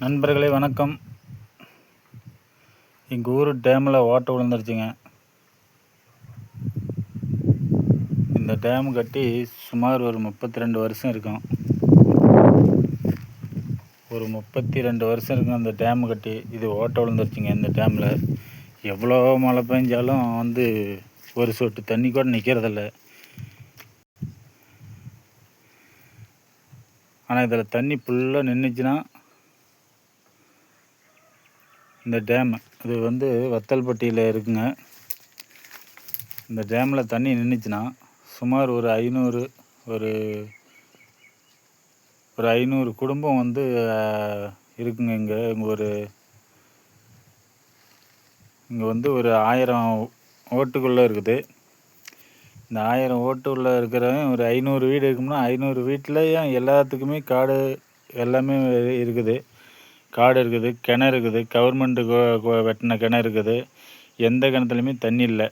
நண்பர்களே வணக்கம். எங்கள் ஊர் டேமில் ஓட்டை விழுந்துருச்சுங்க. இந்த டேம் கட்டி சுமார் ஒரு 32 வருஷம் இருக்கும். ஒரு 32 வருஷம் இருக்கும் அந்த டேம் கட்டி. இது ஓட்டை விழுந்துருச்சுங்க. இந்த டேமில் எவ்வளோ மழை பெஞ்சாலும் ஒரு சொட்டு தண்ணி கூட நிற்கிறதில்ல. ஆனால் இதில் தண்ணி ஃபுல்லாக நின்றுச்சுன்னா இந்த டேம் இது வத்தல்பட்டியில் இருக்குங்க. இந்த டேமில் தண்ணி நின்றுச்சுன்னா சுமார் ஒரு 500 குடும்பம் இருக்குங்க. இங்கே ஒரு 1000 ஓட்டுக்குள்ளே இருக்குது. இந்த 1000 ஓட்டுக்குள்ளே இருக்கிறவன் ஒரு 500 வீடு இருக்கும்னா 500 வீட்டிலையும் எல்லாத்துக்குமே காடு எல்லாமே இருக்குது. காடு இருக்குது, கிணறு இருக்குது, கவர்மெண்ட்டு வெட்டின கிணறு இருக்குது. எந்த கிணத்துலையுமே தண்ணி இல்லை.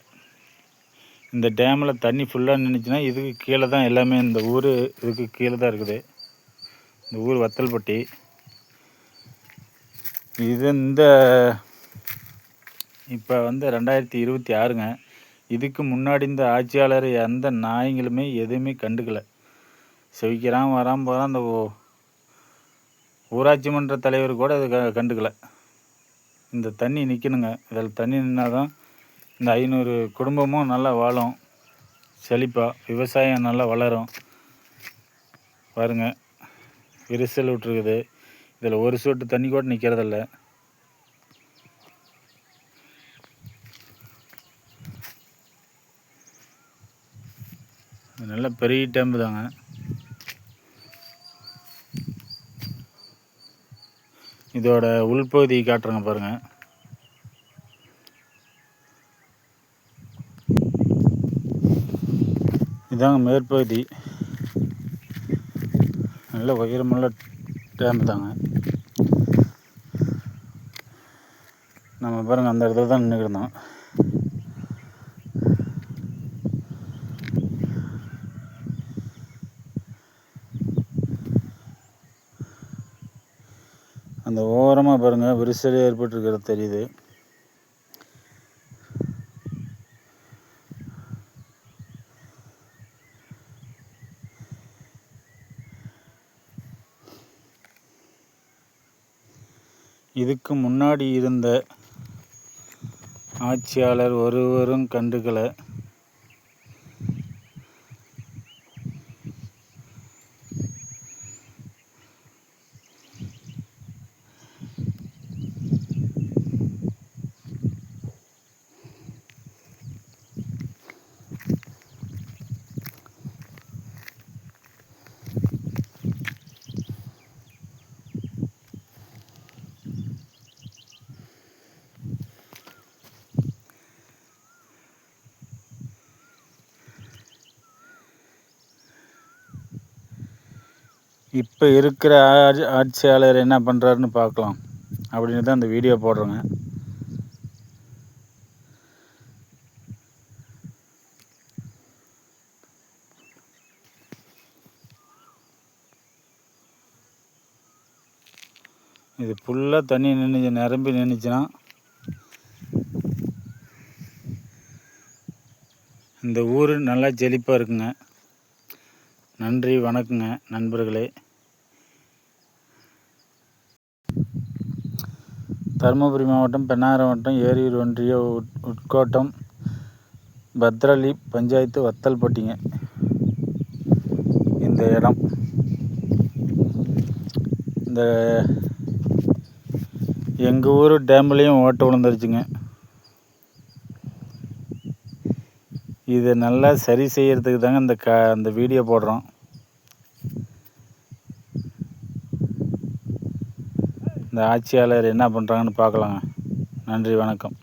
இந்த டேமில் தண்ணி ஃபுல்லாக நின்றுச்சுன்னா இதுக்கு கீழே தான் எல்லாமே. இந்த ஊர் இதுக்கு கீழே தான் இருக்குது. இந்த ஊர் வத்தல்பட்டி. இது இப்போ 2026ங்க. இதுக்கு முன்னாடி இந்த ஆட்சியாளர் எந்த நாய்களுமே எதுவுமே கண்டுக்கலை. செவிக்கிறான் வரான் போகிறான். அந்த ஊராட்சி மன்ற தலைவர் கூட இது கண்டுக்கலை. இந்த தண்ணி நிற்கணுங்க. இதில் தண்ணி நின்னால் தான் இந்த 500 குடும்பமும் நல்லா வாழும், செழிப்பாக விவசாயம் நல்லா வளரும். பாருங்க, விரிசல் விட்டுருக்குது. இதில் ஒரு சொட்டு தண்ணி கூட நிற்கிறதில்ல. நல்ல பெரிய டேம்பு தாங்க. இதோட உள்பகுதி காட்டுறேங்க பாருங்கள். இதாங்க மேற்பகுதி. நல்ல உயரமுள்ள டேம்பு தாங்க. நம்ம பாருங்கள், அந்த இடத்துல தான் நின்றுக்கிருந்தோம். அந்த ஓரமாக பாருங்கள், விரிசல் ஏற்பட்டுருக்கிறது தெரியுது. இதுக்கு முன்னாடி இருந்த ஆட்சியாளர் ஒருவரும் கண்டுக்கலை. இப்போ இருக்கிற ஆட்சியாளர் என்ன பண்ணுறாருன்னு பார்க்கலாம் அப்படின்னு தான் இந்த வீடியோ போடுறேங்க. இது ஃபுல்லாக தண்ணி நிரம்பி நின்றுச்சுன்னா இந்த ஊர் நல்லா செழிப்பாக இருக்குங்க. நன்றி, வணக்கங்க நண்பர்களே. தருமபுரி மாவட்டம், பெண்ணாகரம் வட்டம், ஏரியூர் ஒன்றிய உட்கோட்டம், பத்ரலி பஞ்சாயத்து, வத்தல்பட்டிங்க இந்த இடம். இந்த எங்கள் ஊர் டேம்லேயும் ஓட்டை விழுந்துருச்சுங்க. இதை நல்லா சரி செய்கிறதுக்கு தாங்க அந்த வீடியோ போடுறோம். இந்த ஆட்சியாளர் என்ன பண்ணுறாங்கன்னு பார்க்கலாங்க. நன்றி, வணக்கம்.